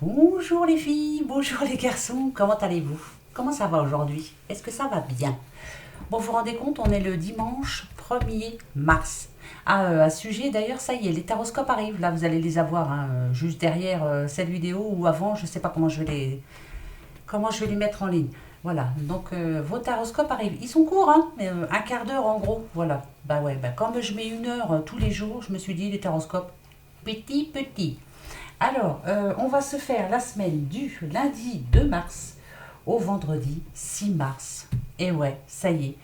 Bonjour les filles, bonjour les garçons, comment allez-vous? Comment ça va aujourd'hui? Est-ce que ça va bien? Bon, vous vous rendez compte, on est le dimanche 1er mars. Ah, à ce sujet d'ailleurs, ça y est, les taroscopes arrivent. Là, vous allez les avoir hein, juste derrière cette vidéo ou avant, je ne sais pas comment je vais les mettre en ligne. Voilà, donc vos taroscopes arrivent. Ils sont courts, hein, mais, un quart d'heure en gros, voilà. Bah ouais, bah comme je mets 1 heure tous les jours, je me suis dit les taroscopes, petit. Alors, on va se faire la semaine du lundi 2 mars au vendredi 6 mars. Et ouais, ça y est.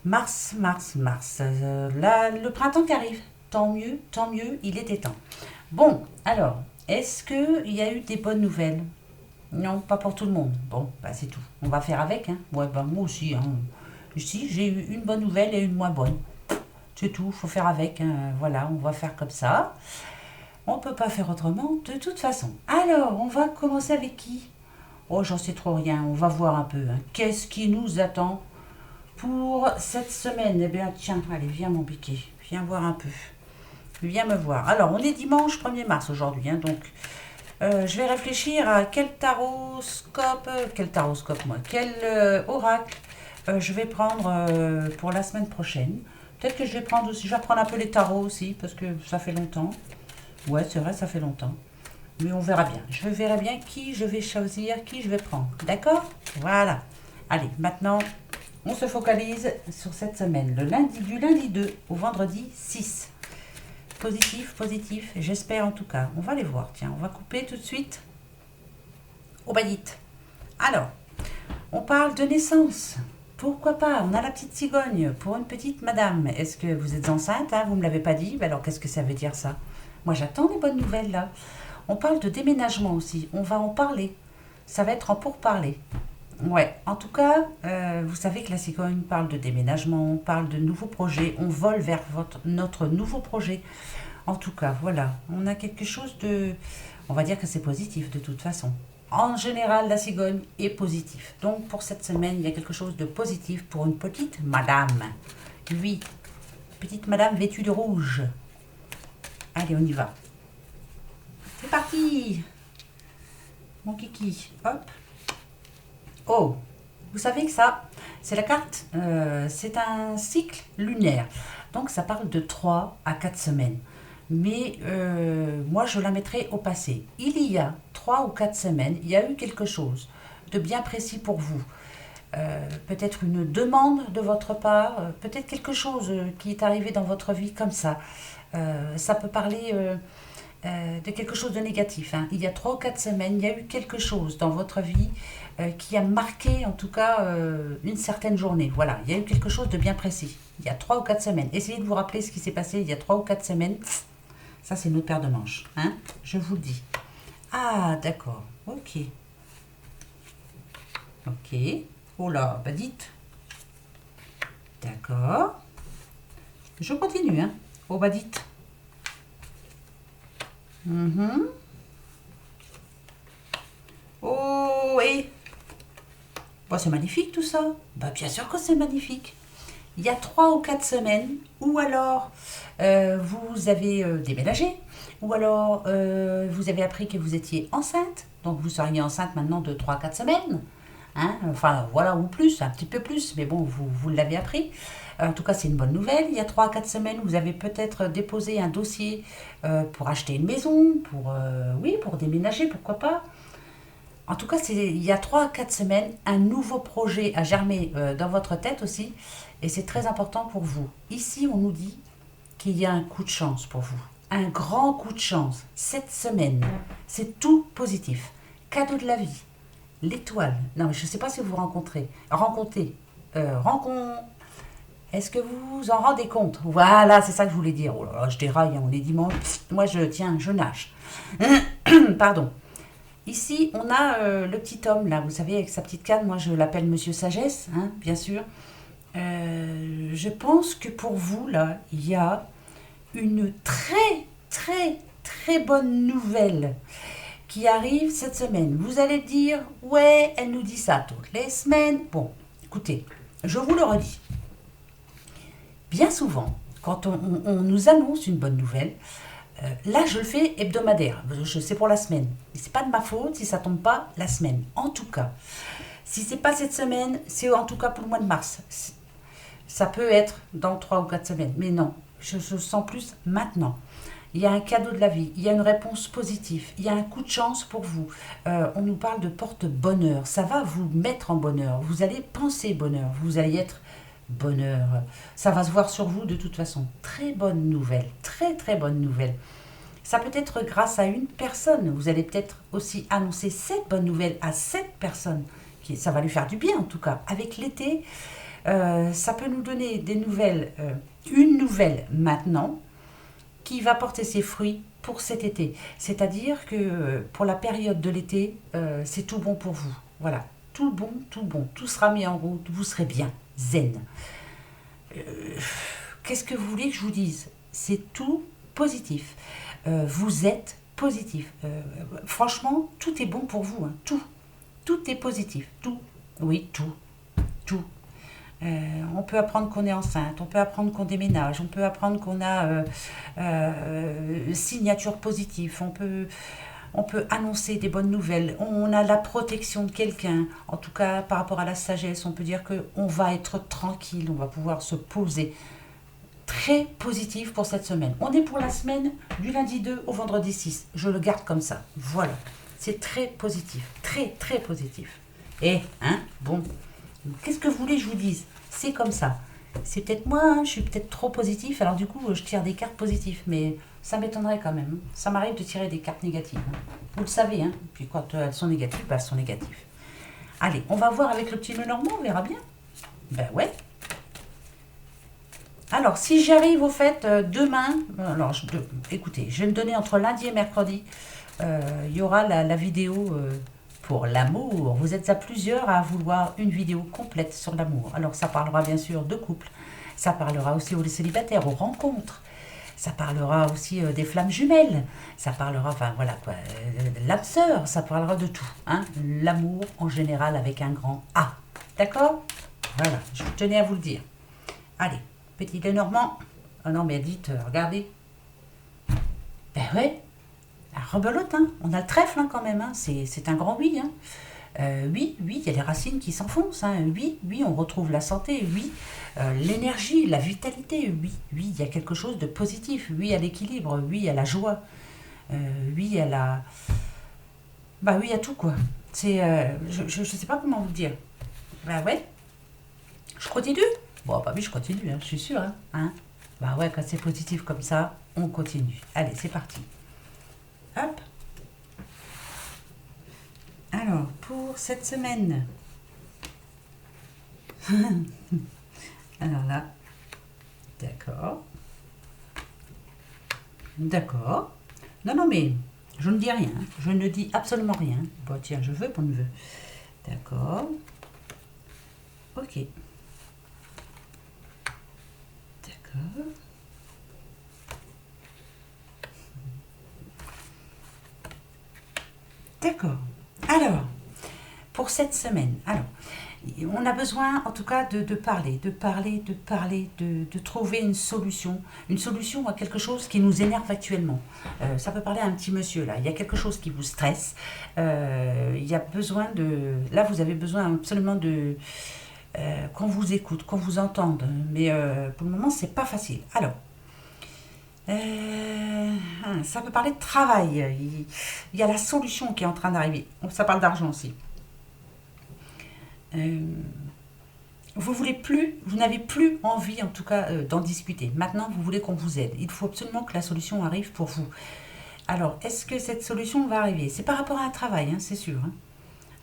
Mars. Là, le printemps qui arrive. Tant mieux, il était temps. Bon, alors, est-ce qu'il y a eu des bonnes nouvelles? Non, pas pour tout le monde. Bon, bah c'est tout. On va faire avec, hein. Ouais, bah moi aussi, hein. Ici, j'ai eu une bonne nouvelle et une moins bonne. C'est tout, faut faire avec, hein. Voilà, on va faire comme ça. On ne peut pas faire autrement de toute façon. Alors, on va commencer avec qui? Oh, j'en sais trop rien, on va voir un peu. Hein. Qu'est-ce qui nous attend pour cette semaine? Eh bien, tiens, allez, viens mon piqué, viens voir un peu. Viens me voir. Alors, on est dimanche 1er mars aujourd'hui, hein, donc je vais réfléchir à quel oracle je vais prendre pour la semaine prochaine. Peut-être que je vais prendre aussi, je vais prendre un peu les tarots aussi, parce que ça fait longtemps. Ouais, c'est vrai, ça fait longtemps. Mais on verra bien. Je verrai bien qui je vais choisir, qui je vais prendre. D'accord? Voilà. Allez, maintenant, on se focalise sur cette semaine. Du lundi 2 au vendredi 6. Positif, j'espère en tout cas. On va les voir. Tiens, on va couper tout de suite au badite. Alors, on parle de naissance. Pourquoi pas? On a la petite cigogne pour une petite madame. Est-ce que vous êtes enceinte hein? Vous ne me l'avez pas dit. Alors, qu'est-ce que ça veut dire ça? Moi, j'attends des bonnes nouvelles là. On parle de déménagement aussi. On va en parler. Ça va être en pourparler. Ouais, en tout cas, vous savez que la cigogne parle de déménagement, on parle de nouveaux projets, on vole vers notre nouveau projet. En tout cas, voilà, on a quelque chose de... On va dire que c'est positif de toute façon. En général, la cigogne est positive. Donc pour cette semaine, il y a quelque chose de positif pour une petite madame. Oui, petite madame vêtue de rouge. Allez, on y va. C'est parti, mon kiki. Hop. Oh, vous savez que ça, c'est la carte, c'est un cycle lunaire. Donc ça parle de 3 à 4 semaines. Mais moi, je la mettrai au passé. Il y a 3 ou 4 semaines, il y a eu quelque chose de bien précis pour vous. Peut-être une demande de votre part, peut-être quelque chose qui est arrivé dans votre vie comme ça. Ça peut parler de quelque chose de négatif. Hein. Il y a 3 ou 4 semaines, il y a eu quelque chose dans votre vie qui a marqué en tout cas une certaine journée. Voilà, il y a eu quelque chose de bien précis. Il y a 3 ou 4 semaines. Essayez de vous rappeler ce qui s'est passé il y a 3 ou 4 semaines. Ça, c'est notre paire de manches. Hein, je vous le dis. Ah, d'accord. Ok. Ok. Oh là, bah dites. D'accord. Je continue. Hein. Oh bah dites. Mhm. Oh, et bon, c'est magnifique tout ça. Bah, bien sûr que c'est magnifique. Il y a 3 ou 4 semaines, ou alors vous avez déménagé, ou alors vous avez appris que vous étiez enceinte, donc vous seriez enceinte maintenant de 3 à 4 semaines. Hein, enfin voilà, ou plus, un petit peu plus, mais bon, vous l'avez appris. En tout cas, c'est une bonne nouvelle. Il y a 3 à 4 semaines, vous avez peut-être déposé un dossier pour acheter une maison, oui, pour déménager, pourquoi pas. En tout cas, il y a 3 à 4 semaines, un nouveau projet a germé dans votre tête aussi, et c'est très important pour vous. Ici, on nous dit qu'il y a un coup de chance pour vous, un grand coup de chance. Cette semaine, c'est tout positif. Cadeau de la vie, l'étoile. Non, mais je ne sais pas si vous rencontrez. Est-ce que vous vous en rendez compte? Voilà, c'est ça que je voulais dire. Oh là là, je déraille, hein, on est dimanche. Moi, je nage. Pardon. Ici, on a le petit homme, là, vous savez, avec sa petite canne. Moi, je l'appelle Monsieur Sagesse, hein, bien sûr. Je pense que pour vous, là, il y a une très bonne nouvelle qui arrive cette semaine. Vous allez dire, ouais, elle nous dit ça toutes les semaines. Bon, écoutez, je vous le redis. Bien souvent, quand on nous annonce une bonne nouvelle, Là, je le fais hebdomadaire. C'est pour la semaine. C'est pas de ma faute si ça tombe pas la semaine. En tout cas, si c'est pas cette semaine, c'est en tout cas pour le mois de mars. Ça peut être dans 3 ou 4 semaines. Mais non, je sens plus maintenant. Il y a un cadeau de la vie, il y a une réponse positive, il y a un coup de chance pour vous. On nous parle de porte-bonheur, ça va vous mettre en bonheur, vous allez penser bonheur, vous allez être bonheur. Ça va se voir sur vous de toute façon. Très bonne nouvelle, très très bonne nouvelle. Ça peut être grâce à une personne, vous allez peut-être aussi annoncer cette bonne nouvelle à cette personne. Ça va lui faire du bien en tout cas. Avec l'été, ça peut nous donner des nouvelles, une nouvelle maintenant, qui va porter ses fruits pour cet été. C'est-à-dire que pour la période de l'été, c'est tout bon pour vous. Voilà, tout bon, tout sera mis en route, vous serez bien, zen. Qu'est-ce que vous voulez que je vous dise? C'est tout positif. Vous êtes positif. Franchement, tout est bon pour vous, hein, tout est positif, tout. Oui, tout. On peut apprendre qu'on est enceinte, on peut apprendre qu'on déménage, on peut apprendre qu'on a signature positive, on peut annoncer des bonnes nouvelles, on a la protection de quelqu'un, en tout cas par rapport à la sagesse, on peut dire qu'on va être tranquille, on va pouvoir se poser. Très positif pour cette semaine. On est pour la semaine du lundi 2 au vendredi 6, je le garde comme ça, voilà. C'est très positif, très positif. Bon, qu'est-ce que vous voulez que je vous dise? C'est comme ça. C'est peut-être moi, hein, je suis peut-être trop positif, alors du coup, je tire des cartes positives, mais ça m'étonnerait quand même. Ça m'arrive de tirer des cartes négatives. Hein. Vous le savez, hein. Puis quand elles sont négatives, elles sont négatives. Allez, on va voir avec le petit Lenormand, on verra bien. Ben ouais. Alors, si j'arrive au fait demain, alors écoutez, je vais me donner entre lundi et mercredi, il y aura la vidéo pour l'amour. Vous êtes à plusieurs à vouloir une vidéo complète sur l'amour. Alors, ça parlera bien sûr de couple, ça parlera aussi aux célibataires, aux rencontres, ça parlera aussi des flammes jumelles, ça parlera, enfin voilà quoi, l'âme sœur, ça parlera de tout. Hein, l'amour en général avec un grand A. D'accord? Voilà, je tenais à vous le dire. Allez. Petit Lenormand. Ah non, mais dites, regardez. Ben ouais, la rebelote, hein. On a le trèfle hein, quand même, hein. C'est un grand oui. Hein. Oui, il y a les racines qui s'enfoncent. Hein. Oui, on retrouve la santé. Oui, l'énergie, la vitalité. Oui, il y a quelque chose de positif. Oui, à l'équilibre. Oui, à la joie. Oui, à la... Bah oui, à tout quoi. C'est, je sais pas comment vous le dire. Bah ouais, je continue. Bon, bah oui, je continue, hein, je suis sûre. Hein. Bah ouais, quand c'est positif comme ça, on continue. Allez, c'est parti. Hop. Alors, pour cette semaine. Alors là. D'accord. D'accord. Non, mais je ne dis rien. Je ne dis absolument rien. Bon, tiens, je veux pour neveu. D'accord. Ok. D'accord. Alors, pour cette semaine, on a besoin en tout cas de parler, de trouver une solution à quelque chose qui nous énerve actuellement. Ça peut parler à un petit monsieur là, il y a quelque chose qui vous stresse, il y a besoin de... Là, vous avez besoin absolument de... qu'on vous écoute, qu'on vous entende, mais pour le moment, c'est pas facile. Alors, ça peut parler de travail. Il y a la solution qui est en train d'arriver. Ça parle d'argent aussi. Vous n'avez plus envie, en tout cas, d'en discuter. Maintenant, vous voulez qu'on vous aide. Il faut absolument que la solution arrive pour vous. Alors, est-ce que cette solution va arriver? C'est par rapport à un travail, hein, c'est sûr.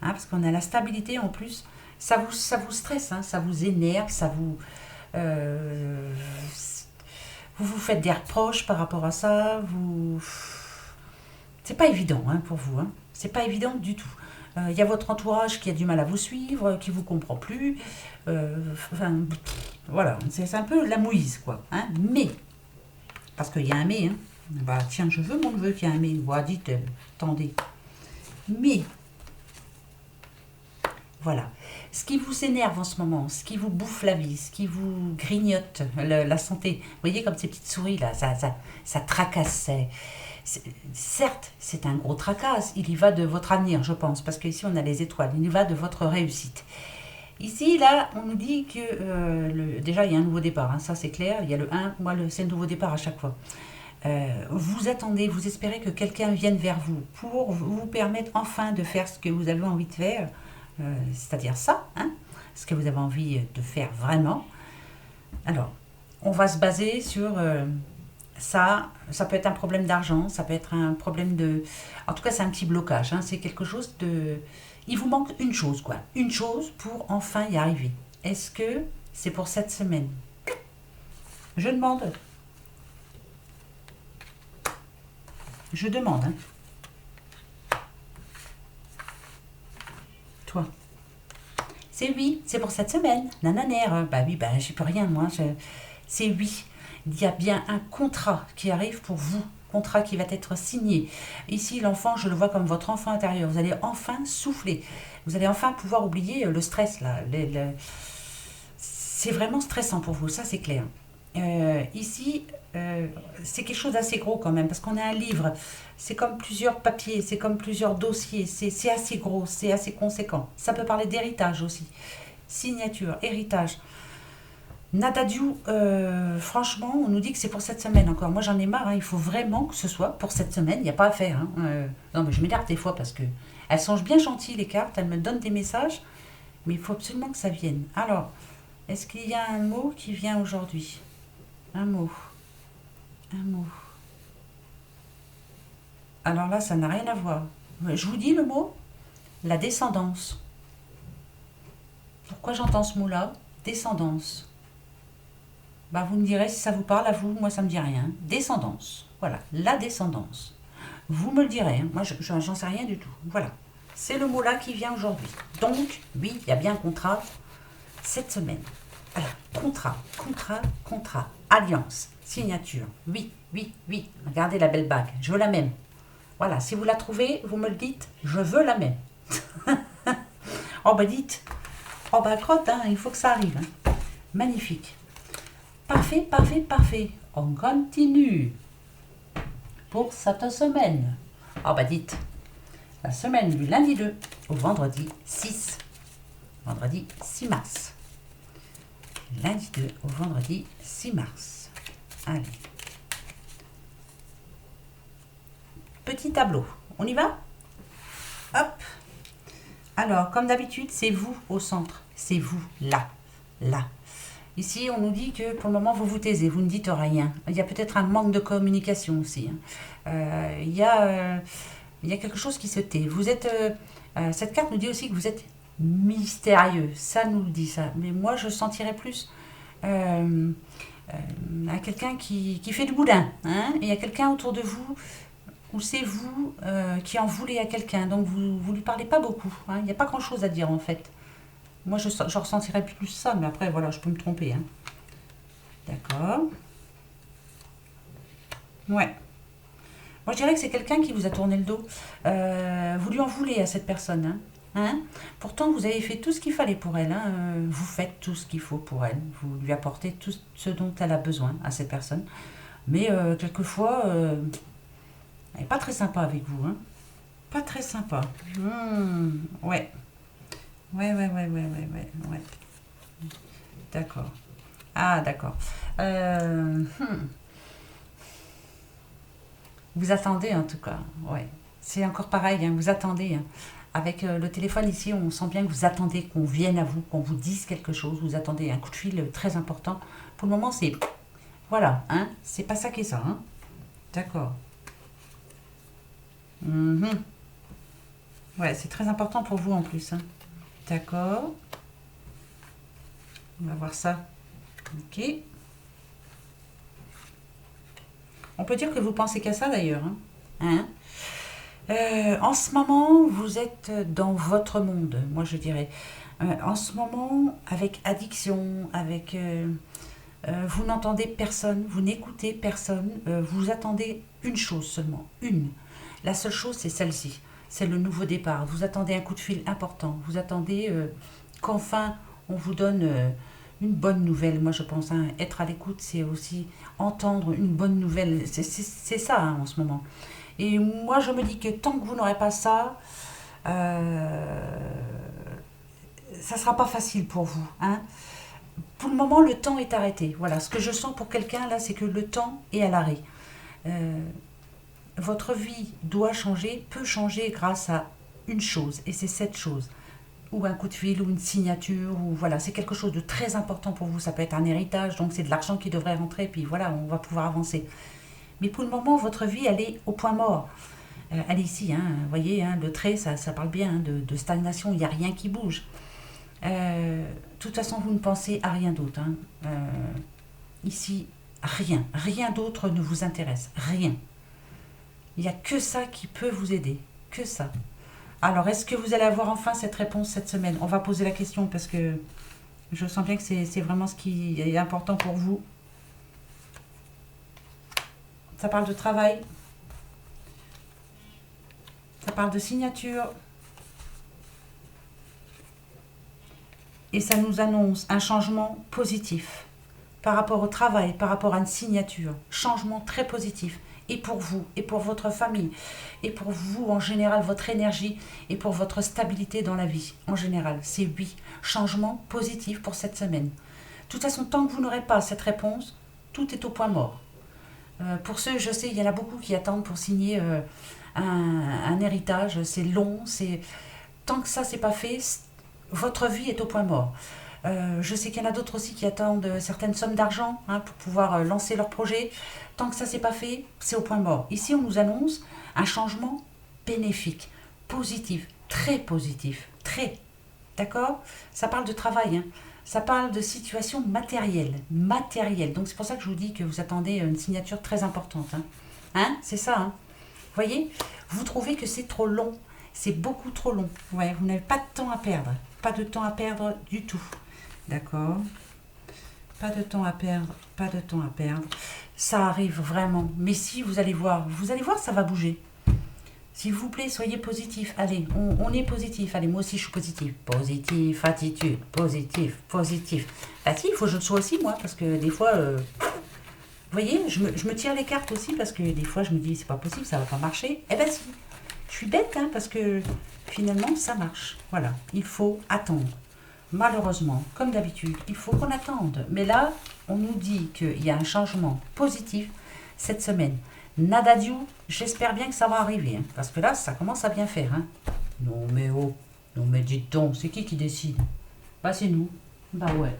Parce qu'on a la stabilité en plus. Ça vous stresse, hein, ça vous énerve, ça vous... vous vous faites des reproches par rapport à ça, c'est pas évident hein, pour vous, hein. C'est pas évident du tout. Il y a votre entourage qui a du mal à vous suivre, qui vous comprend plus, voilà, c'est un peu la mouise, quoi. Hein. Mais, parce qu'il y a un mais, hein. Bah tiens, je veux mon neveu qui a un mais, dites, attendez. Mais, Voilà. Ce qui vous énerve en ce moment, ce qui vous bouffe la vie, ce qui vous grignote la santé. Vous voyez comme ces petites souris là, ça tracasse. Certes, c'est un gros tracas. Il y va de votre avenir, je pense, parce qu'ici on a les étoiles. Il y va de votre réussite. Ici, là, on nous dit que déjà il y a un nouveau départ, hein, ça c'est clair. Il y a le 1, moi c'est le nouveau départ à chaque fois. Vous attendez, vous espérez que quelqu'un vienne vers vous pour vous permettre enfin de faire ce que vous avez envie de faire, c'est-à-dire ça, hein, ce que vous avez envie de faire vraiment. Alors, on va se baser sur ça. Ça peut être un problème d'argent, ça peut être un problème de... En tout cas, c'est un petit blocage, hein, c'est quelque chose de... Il vous manque une chose, quoi. Une chose pour enfin y arriver. Est-ce que c'est pour cette semaine? Je demande. Je demande, hein. Toi. C'est oui, c'est pour cette semaine. Nananère. Bah oui, bah j'y peux rien, moi. C'est oui. Il y a bien un contrat qui arrive pour vous. Contrat qui va être signé. Ici, l'enfant, je le vois comme votre enfant intérieur. Vous allez enfin souffler. Vous allez enfin pouvoir oublier le stress, là. C'est vraiment stressant pour vous, ça c'est clair. Ici, c'est quelque chose d'assez gros quand même, parce qu'on a un livre, c'est comme plusieurs papiers, c'est comme plusieurs dossiers, c'est assez gros, c'est assez conséquent. Ça peut parler d'héritage aussi. Signature, héritage. Nadadiou, franchement, on nous dit que c'est pour cette semaine encore. Moi j'en ai marre, hein, il faut vraiment que ce soit pour cette semaine, il n'y a pas à faire. Hein. Non mais je m'énerve des fois parce que elles sont bien gentilles les cartes, elles me donnent des messages, mais il faut absolument que ça vienne. Alors, est-ce qu'il y a un mot qui vient aujourd'hui? Un mot. Un mot. Alors là, ça n'a rien à voir. Je vous dis le mot, la descendance. Pourquoi j'entends ce mot-là? Descendance. Bah, vous me direz si ça vous parle à vous, moi ça me dit rien. Descendance. Voilà, la descendance. Vous me le direz, hein. Moi j'en sais rien du tout. Voilà. C'est le mot-là qui vient aujourd'hui. Donc, oui, il y a bien un contrat cette semaine. Voilà, contrat. Alliance, signature. Oui, oui, oui. Regardez la belle bague. Je veux la même. Voilà, si vous la trouvez, vous me le dites. Je veux la même. Oh bah dites. Oh bah crotte, hein, il faut que ça arrive. Hein. Magnifique. Parfait. On continue. Pour cette semaine. Oh bah dites. La semaine du lundi 2 au vendredi 6. Vendredi 6 mars. Lundi 2 au vendredi 6 mars. Allez. Petit tableau. On y va? Hop. Alors, comme d'habitude, c'est vous au centre. C'est vous, là. Là. Ici, on nous dit que pour le moment, vous vous taisez, vous ne dites rien. Il y a peut-être un manque de communication aussi. Hein. Il y a quelque chose qui se tait. Vous êtes... cette carte nous dit aussi que vous êtes mystérieux. Ça nous le dit, ça. Mais moi, je sentirais plus à quelqu'un qui fait du boudin. Hein. Et il y a quelqu'un autour de vous, ou c'est vous qui en voulez à quelqu'un. Donc, vous ne lui parlez pas beaucoup. Hein. Il n'y a pas grand-chose à dire, en fait. Moi, je ressentirais plus ça, mais après, voilà, je peux me tromper. Hein. D'accord. Ouais. Moi, je dirais que c'est quelqu'un qui vous a tourné le dos. Vous lui en voulez à cette personne. Hein. Hein. Pourtant, vous avez fait tout ce qu'il fallait pour elle. Hein. Vous faites tout ce qu'il faut pour elle. Vous lui apportez tout ce dont elle a besoin à cette personne. Mais quelquefois, elle n'est pas très sympa avec vous. Hein. Pas très sympa. Ouais. Ouais. D'accord. Ah, d'accord. Vous attendez en tout cas. Ouais. C'est encore pareil, hein, vous attendez. Hein. Avec le téléphone ici, on sent bien que vous attendez qu'on vienne à vous, qu'on vous dise quelque chose. Vous attendez un coup de fil très important. Pour le moment, c'est... Voilà, hein. C'est pas ça qui est ça. Hein. D'accord. Ouais, c'est très important pour vous en plus. Hein. D'accord. On va voir ça. Ok. On peut dire que vous pensez qu'à ça d'ailleurs. Hein. En ce moment, vous êtes dans votre monde, moi je dirais. En ce moment, avec addiction, avec... vous n'entendez personne, vous n'écoutez personne, vous attendez une chose seulement, une. La seule chose, c'est celle-ci. c'est le nouveau départ. Vous attendez un coup de fil important. Vous attendez qu'enfin on vous donne une bonne nouvelle. Moi je pense, hein, être à l'écoute, c'est aussi entendre une bonne nouvelle. C'est ça, hein, en ce moment. Et moi je me dis que tant que vous n'aurez pas ça, ça ne sera pas facile pour vous. Hein. Pour le moment, le temps est arrêté. Voilà, ce que je sens pour quelqu'un là, c'est que le temps est à l'arrêt. Euh, Votre vie doit changer, peut changer grâce à une chose, et c'est cette chose. Ou un coup de fil, ou une signature, ou voilà, c'est quelque chose de très important pour vous. Ça peut être un héritage, donc c'est de l'argent qui devrait rentrer, puis voilà, on va pouvoir avancer. Mais pour le moment, votre vie, elle est au point mort. Elle est ici, hein, vous voyez, hein, le trait, ça parle bien, hein, de stagnation, il n'y a rien qui bouge. De toute façon, vous ne pensez à rien d'autre. Hein. Ici, rien. Rien d'autre ne vous intéresse. Rien. Il n'y a que ça qui peut vous aider. Que ça. Alors, est-ce que vous allez avoir enfin cette réponse cette semaine? On va poser la question parce que je sens bien que c'est vraiment ce qui est important pour vous. Ça parle de travail. Ça parle de signature. Et ça nous annonce un changement positif par rapport au travail, par rapport à une signature. Changement très positif. Et pour vous, et pour votre famille, et pour vous en général, votre énergie, et pour votre stabilité dans la vie en général. C'est oui, changement positif pour cette semaine. De toute façon, tant que vous n'aurez pas cette réponse, tout est au point mort. Pour ceux, je sais, il y en a beaucoup qui attendent pour signer un héritage. C'est long, c'est... Tant que ça, c'est pas fait, votre vie est au point mort. Je sais qu'il y en a d'autres aussi qui attendent certaines sommes d'argent, hein, pour pouvoir lancer leur projet. Tant que ça c'est pas fait, c'est au point mort. Ici, on nous annonce un changement bénéfique, positif, très. D'accord? Ça parle de travail, hein. Ça parle de situation matérielle. Donc c'est pour ça que je vous dis que vous attendez une signature très importante. Hein, hein, c'est ça. Hein. Vous voyez? Vous trouvez que c'est trop long. C'est beaucoup trop long. Ouais, vous n'avez pas de temps à perdre. Pas de temps à perdre du tout. D'accord? Pas de temps à perdre, pas de temps à perdre. Ça arrive vraiment. Mais si vous allez voir, ça va bouger. S'il vous plaît, soyez positif. Allez, on est positif. Allez, moi aussi, je suis positif. Positif, attitude, positif. Ah si, il faut que je le sois aussi, moi, parce que des fois, vous voyez, je me tire les cartes aussi, parce que des fois, je me dis, c'est pas possible, ça va pas marcher. Eh ben si, je suis bête, hein, parce que finalement, ça marche. Voilà, il faut attendre. Malheureusement, comme d'habitude, il faut qu'on attende. Mais là, on nous dit qu'il y a un changement positif cette semaine. Nadadiou, j'espère bien que ça va arriver. Hein, parce que là, ça commence à bien faire. Hein. Non mais oh, non mais dites donc, c'est qui décide? Bah c'est nous. Bah ouais.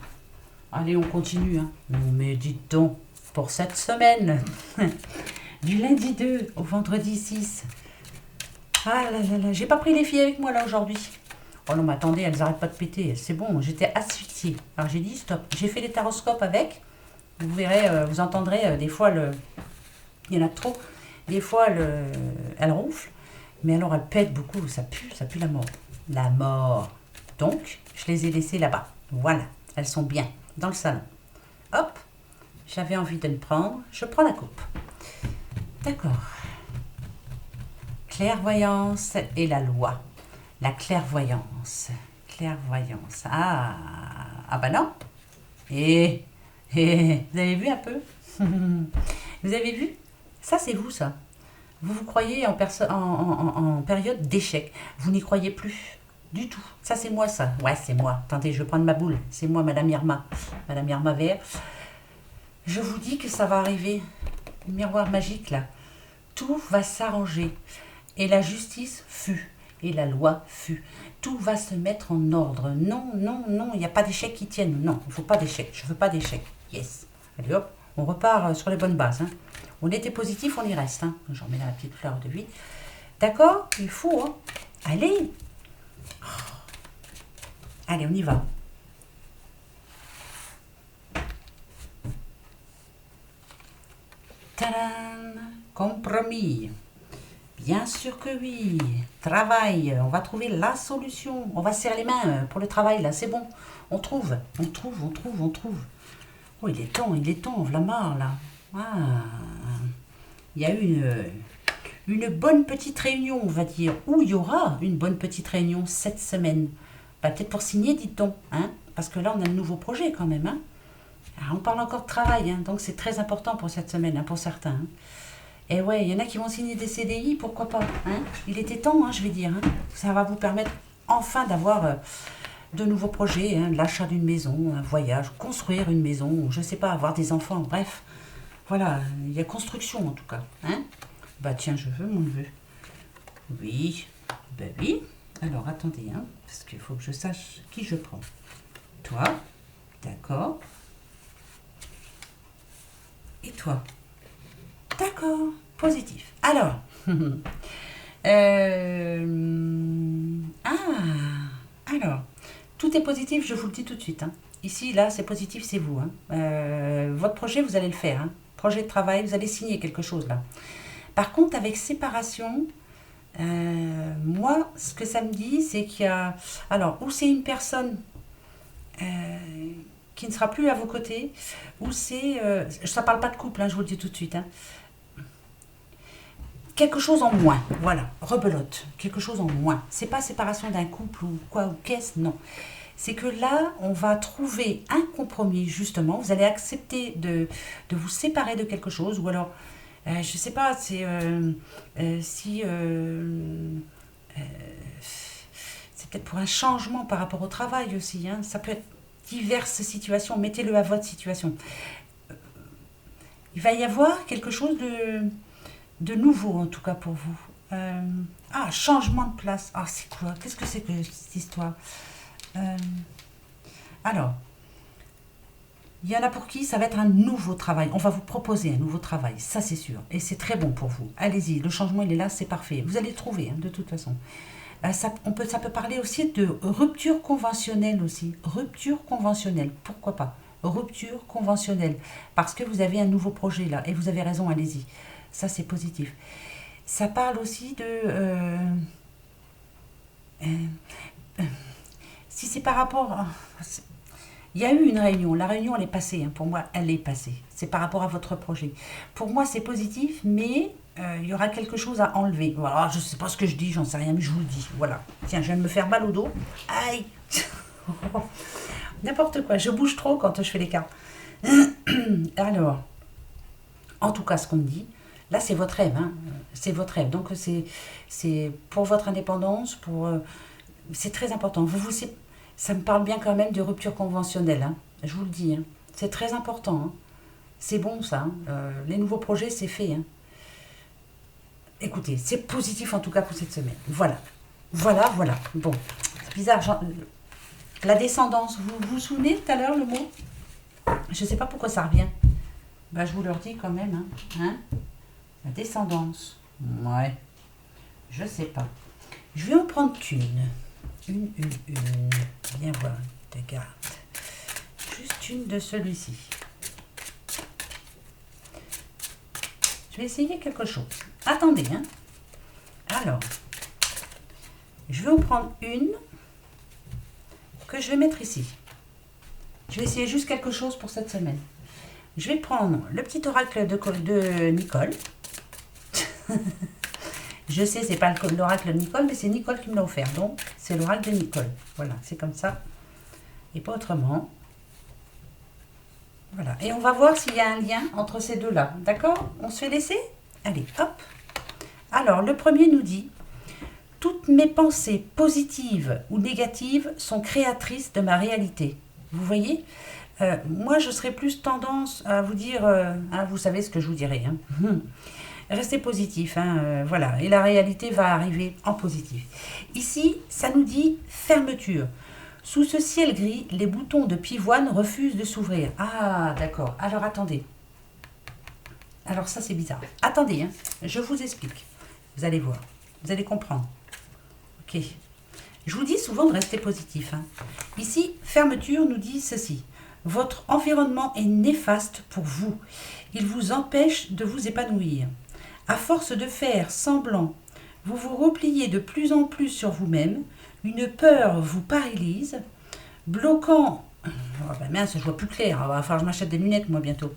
Allez, on continue. Hein. Non mais dites donc, pour cette semaine, du lundi 2 au vendredi 6. Ah là là là, j'ai pas pris les filles avec moi là aujourd'hui. Oh non, mais attendez, elles n'arrêtent pas de péter. C'est bon, j'étais asphyxiée. Alors j'ai dit stop. J'ai fait les taroscopes avec. Vous verrez, vous entendrez des fois il y en a trop. Des fois, elles ronflent. Mais alors, elles pètent beaucoup. Ça pue la mort. La mort. Donc, je les ai laissées là-bas. Voilà, elles sont bien dans le salon. Hop, j'avais envie de me prendre. Je prends la coupe. D'accord. Clairvoyance et la loi. La clairvoyance. Clairvoyance. Ah bah non. Vous avez vu un peu? Vous avez vu? Ça, c'est vous, ça. Vous croyez en période d'échec. Vous n'y croyez plus du tout. Ça, c'est moi, ça. Ouais, c'est moi. Attendez, je vais prendre ma boule. C'est moi, Madame Irma. Madame Irma Vert. Je vous dis que ça va arriver. Le miroir magique, là. Tout va s'arranger. Et la justice fut. Et la loi fut. Tout va se mettre en ordre. Non, il n'y a pas d'échec qui tienne. Non, il ne faut pas d'échec. Je ne veux pas d'échec. Yes. Allez hop, on repart sur les bonnes bases. Hein. On était positif, on y reste. Hein. J'en mets la petite fleur de vie. D'accord? Il faut. Hein. Allez. Allez, on y va. Tadam! Compromis. Bien sûr que oui. Travail. On va trouver la solution. On va serrer les mains pour le travail, là. C'est bon. On trouve. Oh, il est temps. On la marre, là. Ah. Il y a eu une bonne petite réunion, on va dire, ou il y aura une bonne petite réunion cette semaine. Bah, peut-être pour signer, dit-on, hein, parce que là, on a un nouveau projet quand même. Hein. Alors, on parle encore de travail, hein, donc c'est très important pour cette semaine, hein, pour certains. Hein. Et ouais, il y en a qui vont signer des CDI, pourquoi pas. Hein. Il était temps, hein, je vais dire. Hein. Ça va vous permettre enfin d'avoir de nouveaux projets, hein, l'achat d'une maison, un voyage, construire une maison, je sais pas, avoir des enfants, bref. Voilà, il y a construction en tout cas. Hein. Bah tiens, je veux mon neveu. Oui, ben oui. Alors attendez, hein, parce qu'il faut que je sache qui je prends. Toi, d'accord. Et toi, d'accord, positif. Alors, alors, tout est positif, je vous le dis tout de suite. Hein. Ici, là, c'est positif, c'est vous. Hein. Votre projet, vous allez le faire. Hein. Projet de travail, vous allez signer quelque chose là. Par contre, avec séparation, moi, ce que ça me dit, c'est qu'il y a... Alors, ou c'est une personne qui ne sera plus à vos côtés, ou c'est... ça ne parle pas de couple, hein, je vous le dis tout de suite. Hein. Quelque chose en moins, voilà, rebelote, quelque chose en moins. C'est pas séparation d'un couple ou quoi, ou qu'est-ce, non. C'est que là, on va trouver un compromis, justement. Vous allez accepter de vous séparer de quelque chose, ou alors, je sais pas, c'est si... c'est peut-être pour un changement par rapport au travail aussi. Hein. Ça peut être diverses situations. Mettez-le à votre situation. Il va y avoir quelque chose de nouveau, en tout cas pour vous. Changement de place. Ah, c'est quoi? Qu'est-ce que c'est que cette histoire? Alors, il y en a pour qui ça va être un nouveau travail. On va vous proposer un nouveau travail, ça c'est sûr. Et c'est très bon pour vous. Allez-y, le changement il est là, c'est parfait. Vous allez le trouver, hein, de toute façon. Ça peut parler aussi de rupture conventionnelle aussi. Rupture conventionnelle, pourquoi pas? Rupture conventionnelle. Parce que vous avez un nouveau projet là. Et vous avez raison, allez-y. Ça c'est positif. Ça parle aussi de... si c'est par rapport... Il y a eu une réunion. La réunion, elle est passée. Hein. Pour moi, elle est passée. C'est par rapport à votre projet. Pour moi, c'est positif, mais il y aura quelque chose à enlever. Voilà, je ne sais pas ce que je dis, j'en sais rien, mais je vous le dis. Voilà. Tiens, je viens de me faire mal au dos. Aïe. N'importe quoi. Je bouge trop quand je fais les cartes. Alors, en tout cas, ce qu'on me dit, là, c'est votre rêve. Hein. C'est votre rêve. Donc, c'est pour votre indépendance, pour... c'est très important. Ça me parle bien quand même de rupture conventionnelle. Hein. Je vous le dis. Hein. C'est très important. Hein. C'est bon, ça. Hein. Les nouveaux projets, c'est fait. Hein. Écoutez, c'est positif en tout cas pour cette semaine. Voilà. Voilà. Bon, c'est bizarre. La descendance, vous vous souvenez tout à l'heure le mot? Je ne sais pas pourquoi ça revient. Ben, je vous le redis quand même. Hein. La descendance. Ouais. Je sais pas. Je vais en prendre une. Une. Viens voir, te garde. Juste une de celui-ci. Je vais essayer quelque chose. Attendez, hein. Alors, je vais en prendre une que je vais mettre ici. Je vais essayer juste quelque chose pour cette semaine. Je vais prendre le petit oracle de Nicole. Je sais, c'est pas l'oracle de Nicole, mais c'est Nicole qui me l'a offert. Donc, c'est l'oracle de Nicole. Voilà, c'est comme ça. Et pas autrement. Voilà. Et on va voir s'il y a un lien entre ces deux-là. D'accord? On se fait laisser? Allez, hop. Alors, le premier nous dit « Toutes mes pensées positives ou négatives sont créatrices de ma réalité. » Vous voyez? Moi, je serais plus tendance à vous dire... vous savez ce que je vous dirais. Hein. Restez positif, hein, voilà. Et la réalité va arriver en positif. Ici, ça nous dit fermeture. Sous ce ciel gris, les boutons de pivoine refusent de s'ouvrir. Ah, d'accord. Alors, attendez. Alors, ça, c'est bizarre. Attendez, hein, je vous explique. Vous allez voir. Vous allez comprendre. Ok. Je vous dis souvent de rester positif. Hein. Ici, fermeture nous dit ceci. Votre environnement est néfaste pour vous. Il vous empêche de vous épanouir. À force de faire semblant, vous vous repliez de plus en plus sur vous-même, une peur vous paralyse, bloquant... Oh ben mince, je vois plus clair, il va falloir que je m'achète des lunettes moi bientôt.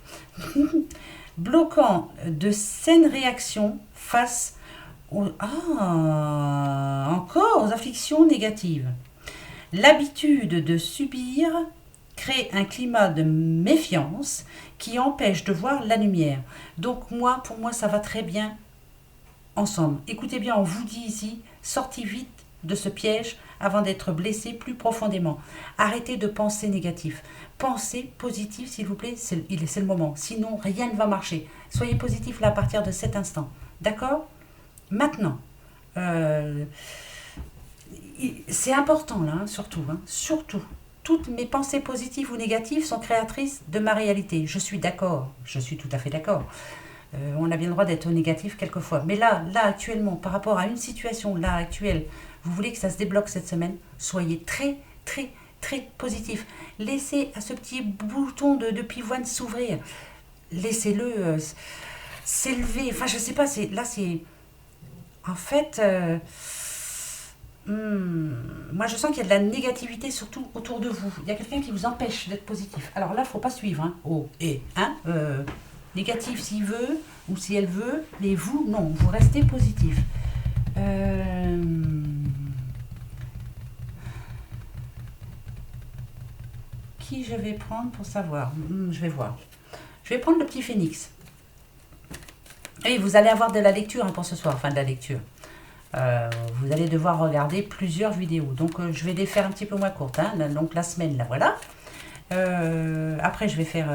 Bloquant de saines réactions face Encore aux afflictions négatives. L'habitude de subir crée un climat de méfiance qui empêche de voir la lumière. Donc moi, pour moi, ça va très bien ensemble. Écoutez bien, on vous dit ici, sortez vite de ce piège avant d'être blessé plus profondément. Arrêtez de penser négatif. Pensez positif, s'il vous plaît, c'est le moment. Sinon, rien ne va marcher. Soyez positif là à partir de cet instant. D'accord? Maintenant, c'est important là, surtout. Toutes mes pensées positives ou négatives sont créatrices de ma réalité. Je suis d'accord, je suis tout à fait d'accord. On a bien le droit d'être négatif quelquefois. Mais là, actuellement, par rapport à une situation là actuelle, vous voulez que ça se débloque cette semaine, soyez très, très, très positif. Laissez à ce petit bouton de pivoine s'ouvrir. Laissez-le s'élever. Enfin, je sais pas, c'est... En fait, moi je sens qu'il y a de la négativité surtout autour de vous. Il y a quelqu'un qui vous empêche d'être positif. Alors là, il ne faut pas suivre. Hein. Oh, et, hein, négatif s'il veut ou si elle veut, mais vous, non, vous restez positif. Qui je vais prendre pour savoir? Je vais voir. Je vais prendre le petit phénix. Et vous allez avoir de la lecture pour ce soir, enfin de la lecture. Vous allez devoir regarder plusieurs vidéos. Donc je vais les faire un petit peu moins courtes. Hein. Donc la semaine, là voilà. Après je vais faire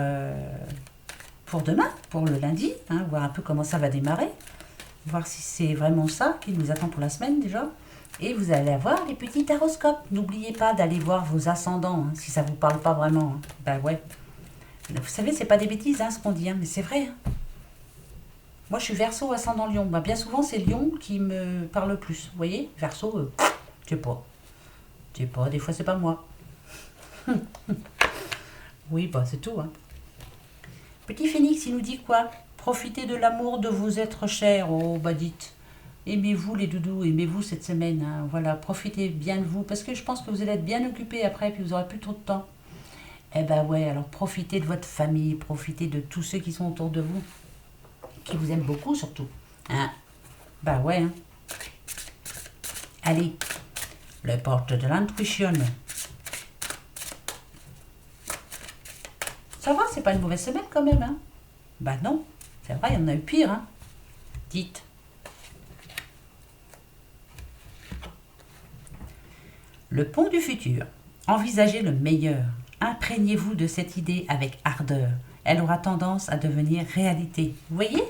pour demain, pour le lundi, hein, voir un peu comment ça va démarrer. Voir si c'est vraiment ça qui nous attend pour la semaine déjà. Et vous allez avoir les petits taroscopes. N'oubliez pas d'aller voir vos ascendants, hein, si ça ne vous parle pas vraiment. Hein. Ben ouais. Vous savez, c'est pas des bêtises hein, ce qu'on dit, hein, mais c'est vrai. Hein. Moi, je suis Verseau ascendant Lion. Bah, bien souvent, c'est Lion qui me parle le plus. Vous voyez, Verseau, je sais pas. Je sais pas, des fois, c'est pas moi. Oui, bah, c'est tout. Hein. Petit Phénix, il nous dit quoi? Profitez de l'amour de vos êtres chers. Oh, bah, dites. Aimez-vous, les doudous, aimez-vous cette semaine. Hein. Voilà, profitez bien de vous. Parce que je pense que vous allez être bien occupés après, puis vous aurez plus trop de temps. Eh ben ouais, alors profitez de votre famille, profitez de tous ceux qui sont autour de vous. Qui vous aime beaucoup surtout. Hein? Bah ouais. Hein. Allez, le porte de l'intuition. Ça va, c'est pas une mauvaise semaine quand même. Hein? Bah non, c'est vrai, il y en a eu pire. Hein? Dites. Le pont du futur. Envisagez le meilleur. Imprégnez-vous de cette idée avec ardeur. Elle aura tendance à devenir réalité. Vous voyez?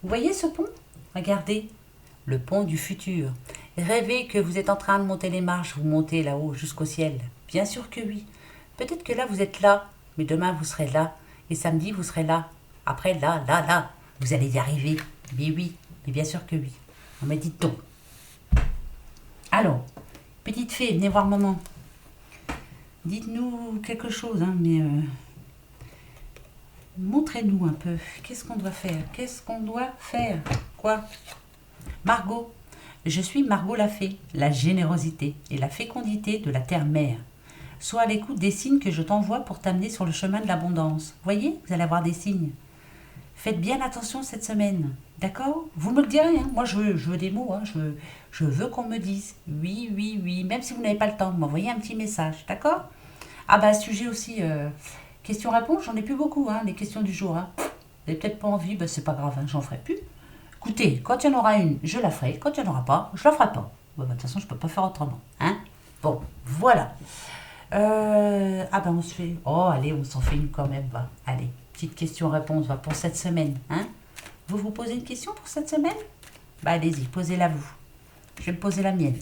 Vous voyez ce pont? Regardez. Le pont du futur. Rêvez que vous êtes en train de monter les marches, vous montez là-haut jusqu'au ciel. Bien sûr que oui. Peut-être que là, vous êtes là, mais demain, vous serez là. Et samedi, vous serez là. Après, là. Vous allez y arriver. Mais oui, mais bien sûr que oui. On m'a dit donc. Alors, petite fée, venez voir maman. Dites-nous quelque chose, hein, mais montrez-nous un peu. Qu'est-ce qu'on doit faire? Qu'est-ce qu'on doit faire? Quoi? Margot. Je suis Margot la fée, la générosité et la fécondité de la terre-mère. Sois à l'écoute des signes que je t'envoie pour t'amener sur le chemin de l'abondance. Voyez, vous allez avoir des signes. Faites bien attention cette semaine, d'accord? Vous me le direz, hein. Moi je veux des mots, hein. Je veux qu'on me dise oui, même si vous n'avez pas le temps, m'envoyez un petit message, d'accord? Ah bah sujet aussi, questions-réponses, j'en ai plus beaucoup, hein, les questions du jour. Hein. Vous n'avez peut-être pas envie, bah c'est pas grave, hein, j'en ferai plus. Écoutez, quand il y en aura une, je la ferai, quand il n'y en aura pas, je la ferai pas. Bah, de toute façon, je ne peux pas faire autrement, hein? Bon, voilà. Ah ben on se fait... Oh, allez, on s'en fait une quand même, va. Allez, petite question-réponse, va, pour cette semaine, hein? Vous vous posez une question pour cette semaine? Bah allez-y, posez-la vous. Je vais me poser la mienne.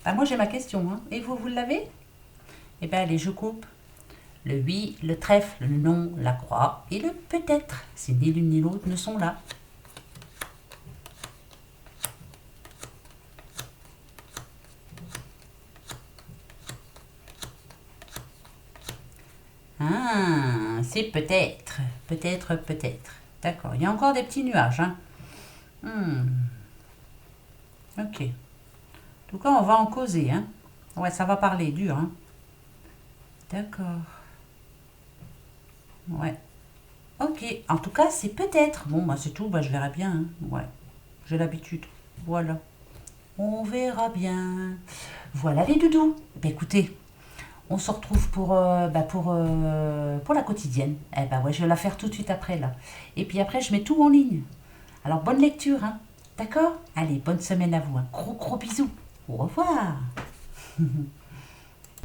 Ah, moi j'ai ma question, hein. Et vous l'avez? Eh bien allez, je coupe. Le oui, le trèfle, le non, la croix et le peut-être, si ni l'une ni l'autre ne sont là. Ah, c'est peut-être, peut-être. D'accord, il y a encore des petits nuages. Hein. Ok. En tout cas, on va en causer. Hein. Ouais, ça va parler dur. Hein. D'accord. Ouais. Ok. En tout cas, c'est peut-être. Bon, bah c'est tout. Bah je verrai bien. Hein. Ouais. J'ai l'habitude. Voilà. On verra bien. Voilà les doudous. Bah écoutez, on se retrouve pour la quotidienne. Eh ben ouais, je vais la faire tout de suite après là. Et puis après, je mets tout en ligne. Alors bonne lecture, hein. D'accord. Allez, bonne semaine à vous. Un gros gros bisous. Au revoir.